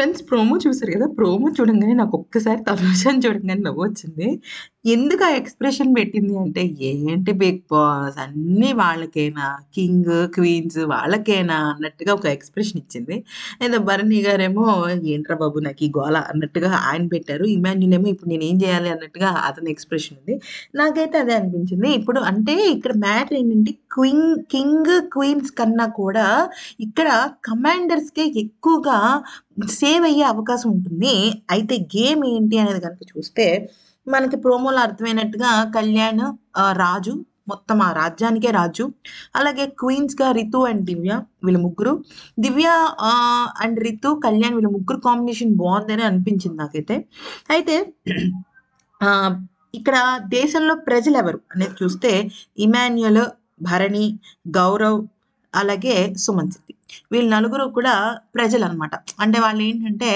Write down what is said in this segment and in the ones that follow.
Friends promo చూసారు కదా! Promo చూడంగానే నాకొక్కసారి తమాషాని చూడంగానే నవ్వొచ్చింది. ఎందుకు ఆ ఎక్స్‌ప్రెషన్ పెట్టింది అంటే, ఏంటి బిగ్ బాస్ అన్నీ వాళ్ళకేనా? King, queens వాళ్ళకేనా? అన్నట్టుగా ఒక ఎక్స్‌ప్రెషన్ ఇచ్చింది. ఏదో భరణి గారేమో ఏంట్రా బాబు నాకీ గోల అన్నట్టుగా ఆయన పెట్టారు. ఇమాన్యుల్ ఏమో ఇప్పుడు నేనేం జేయాలి అన్నట్టుగా అతని ఎక్స్‌ప్రెషన్ ఉంది. నాకైతే అదే అనిపించింది. ఇప్పుడు అంటే ఇక్కడ మ్యాటర్ ఏంటంటే కింగ్, క్వీన్స్ కన్నా కూడా ఇక్కడ కమాండర్స్‌కే ఎక్కువగా సేవ్ అయ్యే అవకాశం ఉంటుంది. అయితే గేమ్ ఏంటి అనేది గనుక చూస్తే, మనకి ప్రోమోలో అర్థమైనట్టుగా కళ్యాణ్, రాజు మొత్తం ఆ రాజ్యానికే రాజు. అలాగే క్వీన్స్‌గా రితు అండ్ దివ్య వీళ్ళ ముగ్గురు. దివ్య అండ్ రితు, కళ్యాణ్ వీళ్ళ ముగ్గురు కాంబినేషన్ బావుందని అనిపించింది నాకైతే. అయితే ఆహ్, ఇక్కడ దేశంలో ప్రజలెవరు అనేది చూస్తే ఇమాన్యుయల్, భరణి, గౌరవ్ అలాగే సుమన్ శెట్టి. వీళ్ళు నలుగురు కూడా ప్రజలనమాట. అంటే వాళ్ళేంటంటే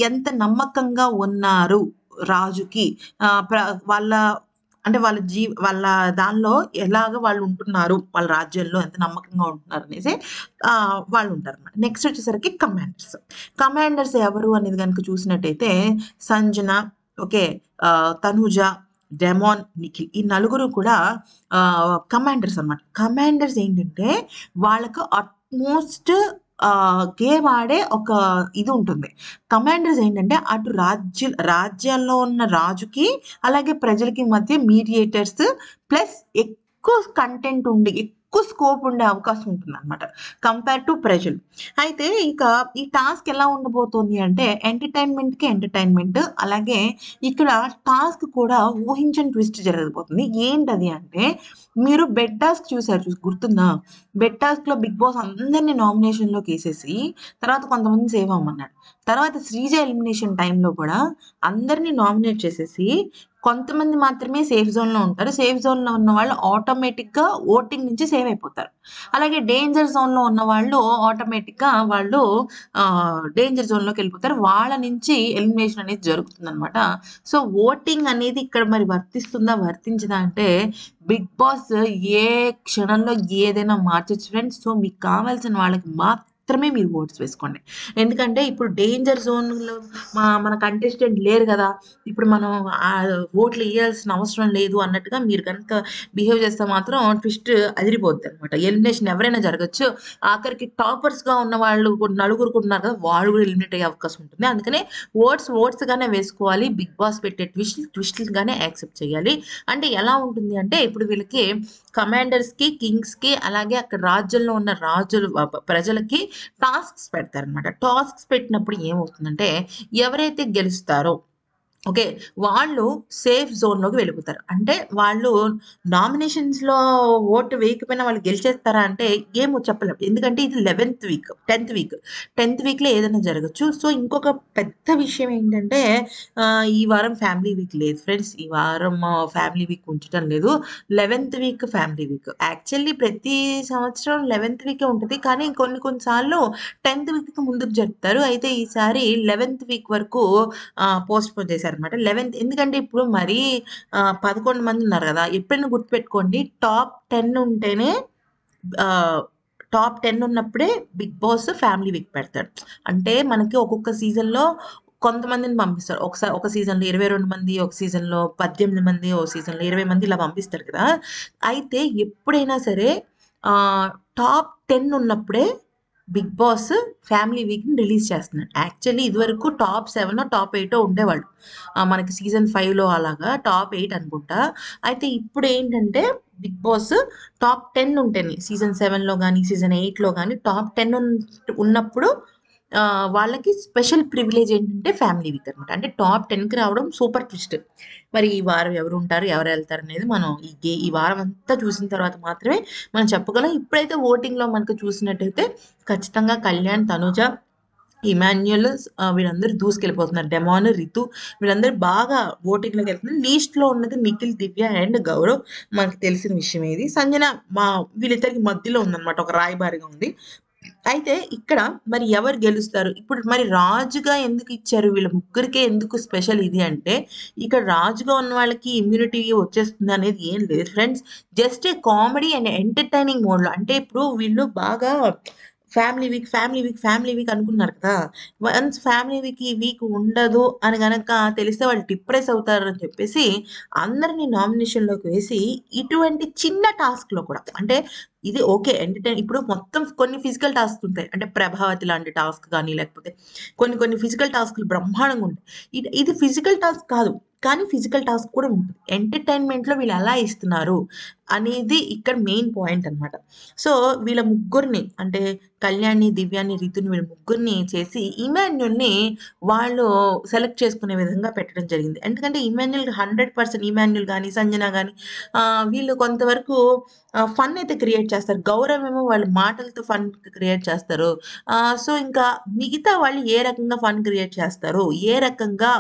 ఎంత నమ్మకంగా ఉన్నారు రాజుకి ప్ర వాళ్ళ అంటే వాళ్ళ దానిలో ఎలాగ వాళ్ళుంటున్నారు, వాళ్ళ రాజ్యంలో ఎంత నమ్మకంగా ఉంటున్నారనేసి వాళ్ళుంటారనమాట. నెక్స్ట్ వచ్చేసరికి కమాండర్స్. కమాండర్స్ ఎవరు అనేది గనుక చూసినట్టయితే సంజన, ఓకే. తనూజ, డెమాన్, నిఖిల్ ఈ నలుగురు కూడా కమాండర్స్ అన్నమాట. కమాండర్స్ ఏంటంటే వాళ్ళకి అట్‌మోస్ట్ గేమ్ ఆడే ఒక ఇది ఉంటుంది. కమాండర్స్ ఏంటంటే అటు రాజ్యాల్లో ఉన్న రాజుకి, అలాగే ప్రజలకి మధ్య మీడియేటర్స్ ప్లస్ ఎక్కువ కంటెంట్ ఉండి, ఎక్కువ స్కోప్ ఉండే అవకాశం ఉంటుందన్నమాట. కంపేర్ టు ప్రజలు. అయితే ఇక ఈ టాస్క్ ఎలా ఉండబోతోంది అంటే ఎంటర్‌టైన్‌మెంట్‌కి ఎంటర్‌టైన్‌మెంట్ అలాగే ఇక్కడ టాస్క్ కూడా ఊహించని ట్విస్ట్ జరగబోతుంది. ఏంటది అంటే మీరు బెడ్ టాస్క్ గుర్తుందా? బెడ్ టాస్క్‌లో బిగ్ బాస్ అందరిని నామినేషన్‌లోకేసేసి తర్వాత కొంతమందిని సేవ్ అవ్వమన్నాడు. తర్వాత శ్రీజ ఎలిమినేషన్ టైమ్‌లో కూడా అందరిని నామినేట్ చేసేసి కొంతమంది మాత్రమే సేఫ్ జోన్‌లో ఉంటారు. సేఫ్ జోన్‌లో ఉన్నవాళ్ళు ఆటోమేటిక్‌గా ఓటింగ్ నుంచి సేవ్ అయిపోతారు. అలాగే డేంజర్ జోన్‌లో ఉన్నవాళ్ళు ఆటోమేటిక్‌గా వాళ్ళు డేంజర్ జోన్‌లోకెళ్ళిపోతారు. వాళ్ళ నుంచి ఎలిమినేషన్ అనేది జరుగుతుందనమాట. సో, ఓటింగ్ అనేది ఇక్కడ మరి వర్తిస్తుందా? వర్తించదా? అంటే బిగ్ బాస్ ఏ క్షణంలో ఏదైనా మార్చొచ్చు ఫ్రెండ్స్. సో, మీకు కావాల్సిన వాళ్ళకి మాత్రమే మీరు ఓట్స్ వేసుకోండి. ఎందుకంటే ఇప్పుడు డేంజర్ జోన్‌లో మన కంటెస్టెంట్ లేరు గదా! ఇప్పుడు మనం ఓట్లు ఎయ్యాల్సిన అవసరం లేదు అన్నట్టుగా మీరు గనుక బిహేవ్ చేస్తే మాత్రం ట్విస్ట్ అదిరిపోద్దనమాట. ఎలిమినేషన్ ఎవరైనా జరగొచ్చు. ఆఖరికి టాపర్స్‌గా ఉన్న వాళ్ళు నలుగురు కూడా ఉన్నారు కదా! వాళ్ళు కూడా ఎలిమినేట్ అయ్యే అవకాశం ఉంటుంది. అందుకనే ఓట్స్‌గానే వేసుకోవాలి. బిగ్ బాస్ పెట్టే ట్విస్ట్‌లుగానే యాక్సెప్ట్ చేయాలి. అంటే ఎలా ఉంటుంది అంటే ఇప్పుడు వీళ్ళకి కమాండర్స్‌కి, కింగ్స్‌కి అలాగే అక్కడ రాజ్యంలో ఉన్న రాజులు ప్రజలకి టాస్క్స్ పెడతారనమాట. టాస్క్స్ పెట్టినప్పుడు ఏమవుతుందంటే ఎవరైతే గెలుస్తారో ఓకే. వాళ్ళు సేఫ్ జోన్‌లోకి వెళ్ళిపోతారు. అంటే వాళ్ళు నామినేషన్స్‌లో ఓటు వేయకపోయినా వాళ్ళు గెలిచేస్తారా అంటే ఏమో చెప్పలేం. ఎందుకంటే ఇది 11థ్ వీక్, 10థ్ వీక్. 10థ్ వీక్‌లో ఏదైనా జరగొచ్చు. సో, ఇంకొక పెద్ద విషయం ఏంటంటే ఈ వారం ఫ్యామిలీ వీక్ లేదు ఫ్రెండ్స్. ఈ వారం ఫ్యామిలీ వీక్ ఉంచటం లేదు. 11థ్ వీక్ ఫ్యామిలీ వీక్. యాక్చువల్లీ ప్రతి సంవత్సరం 11థ్ వీకే ఉంటది. కానీ కొన్ని కొన్ని సార్లు 10థ్ వీక్‌కి ముందుకు జరుపుతారు. అయితే ఈసారి 11థ్ వీక్ వరకు పోస్ట్‌పోన్ చేశారనమాట. 11థ్ ఎందుకంటే ఇప్పుడు మరీ 11 మంది ఉన్నారు గదా! ఎప్పుడైనా గుర్తుపెట్టుకోండి ఆహ్, టాప్ 10 ఉన్నప్పుడే బిగ్ బాస్ ఫ్యామిలీ వీక్ పెడతాడు. అంటే మనకి ఒక్కొక్క సీజన్‌లో కొంతమందిని పంపిస్తారు. ఒక సీజన్‌లో 22 మంది, ఒక సీజన్‌లో 18 మంది, ఒక సీజన్‌లో 20 మంది ఇలా పంపిస్తారు కదా! అయితే ఎప్పుడైనా సరే టాప్ 10 ఉన్నప్పుడే బిగ్ బాస్ ఫ్యామిలీ వీక్‌ని రిలీజ్ చేస్తున్నాడు. యాక్చువల్లీ ఇదివరకు టాప్ 7 టాప్ 8 ఉండేవాళ్ళు. మనకి సీజన్ 5లో అలాగా టాప్ 8 అనుకుంటా. అయితే ఇప్పుడేంటంటే బిగ్ బాస్ టాప్ 10 ఉంటేనే సీజన్ 7లో గాని, సీజన్ 8లో గాని టాప్ 10 ఉన్నప్పుడు వాళ్ళకి స్పెషల్ ప్రివిలేజ్ ఏంటంటే ఫ్యామిలీ వీక్ అనమాట. అంటే టాప్ 10కి రావడం సూపర్ ట్విస్ట్. మరి ఈ వారం ఎవరుంటారు? ఎవరెళ్తారనేది మనం ఈ వారం అంతా చూసిన తర్వాత మాత్రమే మనం చెప్పగలం. ఇప్పుడైతే ఓటింగ్‌లో మనకు చూసినట్టయితే ఖచ్చితంగా కళ్యాణ్, తనూజ, ఇమాన్యుయల్ వీళ్ళందరూ దూసుకెళ్ళిపోతున్నారు. డెమాన్, రితు వీళ్ళందరూ బాగా ఓటింగ్‌లోకెళ్తున్నారు. లీస్ట్‌లో ఉన్నది నిఖిల్, దివ్య అండ్ గౌరవ్ మనకు తెలిసిన విషయమే ఇది. సంజన మా వీళ్ళిద్దరికి మధ్యలో ఉందన్నమాట. ఒక రాయబారిగా ఉంది. అయితే ఇక్కడ మరి ఎవరు గెలుస్తారు? ఇప్పుడు మరి రాజుగా ఎందుకు ఇచ్చారు? వీళ్ళ ముగ్గురికే ఎందుకు స్పెషల్ ఇది అంటే, ఇక్కడ రాజుగా ఉన్న వాళ్ళకి ఇమ్యూనిటీ వచ్చేస్తుందనేది ఏం లేదు friends. Just a comedy and entertaining మోడ్‌లో. అంటే ఇప్పుడు వీళ్ళు బాగా ఫ్యామిలీ వీక్ అనుకున్నారు కదా! వన్స్ ఫ్యామిలీ వీక్ వీక్ ఉండదు అని గనక తెలిస్తే వాళ్ళు డిప్రెస్ అవుతారని చెప్పేసి అందరిని నామినేషన్‌లోకి వేసి ఇటువంటి చిన్న టాస్క్‌లో కూడా అంటే ఇది ఓకే. ఇప్పుడు మొత్తం కొన్ని ఫిజికల్ టాస్క్స్ ఉంటాయి. అంటే 'ప్రభావతి' లాంటి టాస్క్ గాని లేకపోతే కొన్ని ఫిజికల్ టాస్క్‌లు బ్రహ్మాండంగా ఉంటాయి. ఇది ఫిజికల్ టాస్క్ కాదు. కానీ ఫిజికల్ టాస్క్ కూడా ఉంటుంది. ఎంటర్‌టైన్‌మెంట్‌లో వీళ్ళు ఎలా ఇస్తున్నారు అనేది ఇక్కడ మెయిన్ పాయింట్ అన్నమాట. సో, వీళ్ళ ముగ్గురిని అంటే కళ్యాణ్‌ని, దివ్యాని, రితుని వీళ్ళ ముగ్గురిని చేసి ఇమాన్యుల్‌ని వాళ్ళు సెలెక్ట్ చేసుకునే విధంగా పెట్టడం జరిగింది. ఎందుకంటే ఇమాన్యుల్ 100% ఇమాన్యుల్ గాని, సంజన గాని వీళ్ళు కొంతవరకు ఫన్ అయితే క్రియేట్ చేస్తారు. గౌరవ్ ఏమో వాళ్ళ మాటలతో ఫన్ క్రియేట్ చేస్తారు. సో, ఇంకా మిగతా వాళ్ళు ఏ రకంగా ఫన్ క్రియేట్ చేస్తారు, ఏ రకంగా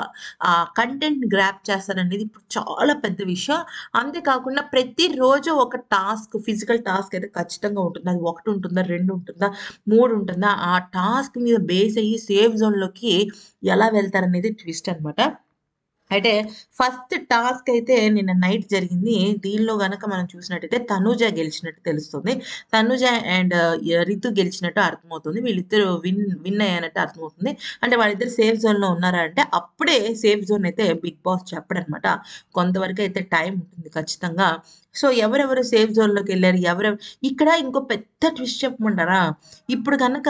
కంటెంట్‌ని గ్రాబ్ చేస్తారనేది ఇప్పుడు చాలా పెద్ద విషయం. అంతే కాకుండా ప్రతిరోజు ఒక ఫిజికల్ టాస్క్ అయితే ఖచ్చితంగా ఉంటుంది. అది 1 ఉంటుందా? 2 ఉంటుందా? 3 ఉంటుందా? ఆ టాస్క్ మీద బేస్ అయ్యి సేఫ్ జోన్‌లోకి ఎలా వెళ్తారనేది ట్విస్ట్ అన్నమాట. అయితే ఫస్ట్ టాస్క్ అయితే నిన్న నైట్ జరిగింది. దీనిలో గనక మనం చూసినట్టయితే తనూజ గెలిచినట్టు తెలుస్తుంది. తనూజ అండ్ రితు గెలిచినట్టు అర్థమవుతుంది. వీళ్ళిద్దరూ విన్ అయ్యానట్టు అర్థమవుతుంది. అంటే వాళ్ళిద్దరు సేఫ్ జోన్‌లో ఉన్నారా అంటే అప్పుడే సేఫ్ జోన్ అయితే బిగ్ బాస్ చెప్పడనమాట. కొంతవరకైతే టైం ఉంటుంది ఖచ్చితంగా. సో, ఎవరెవరు సేఫ్ జోన్‌లోకెళ్లారు? ఇక్కడ ఇంకో పెద్ద ట్విస్ట్ చెప్పమంటారా? ఇప్పుడు గనక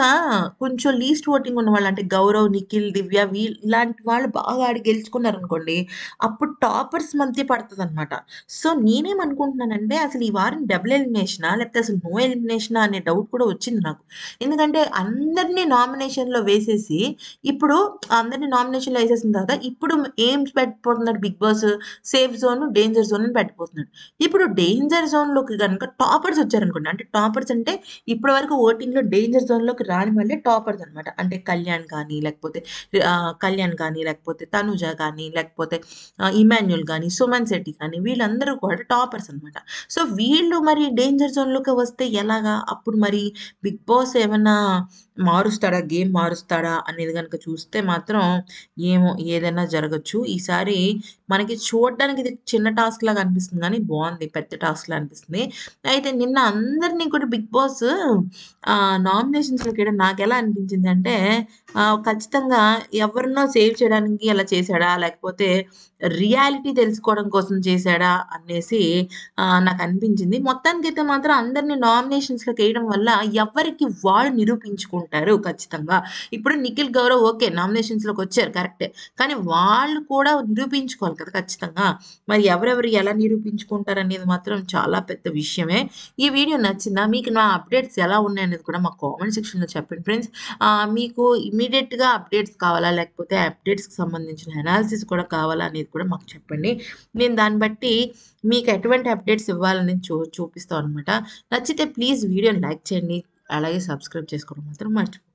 కొంచెం లీస్ట్ ఓటింగ్ ఉన్నవాళ్ళు అంటే గౌరవ్, నిఖిల్, దివ్య ఇలాంటి వాళ్ళు బాగా ఆడి గెలుచుకున్నారనుకోండి. అప్పుడు టాపర్స్ మధ్య పడతదనమాట. సో, నేనేమనుకుంటున్నానంటే అసలు ఈ వారం డబుల్ ఎలిమినేషనా? లేకపోతే అసలు నో ఎలిమినేషనా అనే డౌట్ కూడా వచ్చింది నాకు. ఎందుకంటే అందరిని నామినేషన్‌లో వేసేసి ఇప్పుడు అందరిని నామినేషన్‌లో ఏసేసిన తర్వాత ఇప్పుడు ఏం పెట్టిపోతున్నాడు Bigg Boss safe zone, danger zone అని పెట్టిపోతున్నాడు. ఇప్పుడు డేంజర్ జోన్‌లోకి గనుక టాపర్స్ వచ్చారనుకోండి. అంటే టాపర్స్ అంటే ఇప్పటి వరకు ఓటింగ్‌లో డేంజర్ జోన్‌లోకి రాని వాళ్ళే టాపర్స్ అన్నమాట. అంటే కళ్యాణ్ గాని, లేకపోతే తనుజ గాని, లేకపోతే ఇమాన్యుల్ గాని, సుమన్ శెట్టి గాని వీళ్ళందరూ కూడా టాపర్స్ అన్నమాట. సో, వీళ్ళు మరి డేంజర్ జోన్‌లోకి వస్తే ఎలాగా? అప్పుడు మరి బిగ్ బాస్ ఏమన్నా మారుస్తాడా? గేమ్ మారుస్తాడా? అనేది గనుక చూస్తే మాత్రం ఏమో ఏదైనా జరగొచ్చు. ఈసారి మనకి చూడడానికి ఇది చిన్న టాస్క్ లాగా అనిపిస్తుంది గానీ బావుంది. పెద్ద టాస్క్‌లా అనిపిస్తుంది. అయితే నిన్న అందరిని కూడా బిగ్ బాస్ నామినేషన్స్‌లోకేయడం నాకెలా అనిపించిందంటే ఖచ్చితంగా ఎవరినో సేవ్ చేయడానికి అలా చేశాడా? లేకపోతే రియాలిటీ తెలుసుకోవడం కోసం చేశాడా? అనేసి నాకనిపించింది. మొత్తానికైతే మాత్రం అందరిని నామినేషన్స్‌లోకేయడం వల్ల ఎవరికి వాళ్ళు నిరూపించుకుంటారు ఖచ్చితంగా. ఇప్పుడు నిఖిల్, గౌరవ్ ఓకే. నామినేషన్స్‌లోకొచ్చారు కరెక్టే. కానీ వాళ్ళు కూడా నిరూపించుకోవాలి కదా! ఖచ్చితంగా. మరి ఎవరెవరు ఎలా నిరూపించుకుంటారనేది మాత్రం చాలా పెద్ద విషయమే. ఈ వీడియో నచ్చిందా? మీకు నా అప్డేట్స్ ఎలా ఉన్నాయనేది కూడా మాకు కామెంట్ సెక్షన్‌లో చెప్పండి ఫ్రెండ్స్. మీకు ఇమ్మీడియేట్‌గా అప్డేట్స్ కావాలా? లేకపోతే అప్డేట్స్‌కి సంబంధించిన అనాలిసిస్ కూడా కావాలా? అనేది కూడా మాకు చెప్పండి. నేను దాన్ని బట్టి మీకు ఎటువంటి అప్డేట్స్ ఇవ్వాలనేది చూపిస్తాం అనమాట. నచ్చితే ప్లీజ్ వీడియోని లైక్ చేయండి. అలాగే సబ్స్క్రైబ్ చేసుకోవడం మాత్రం మర్చిపోకండి.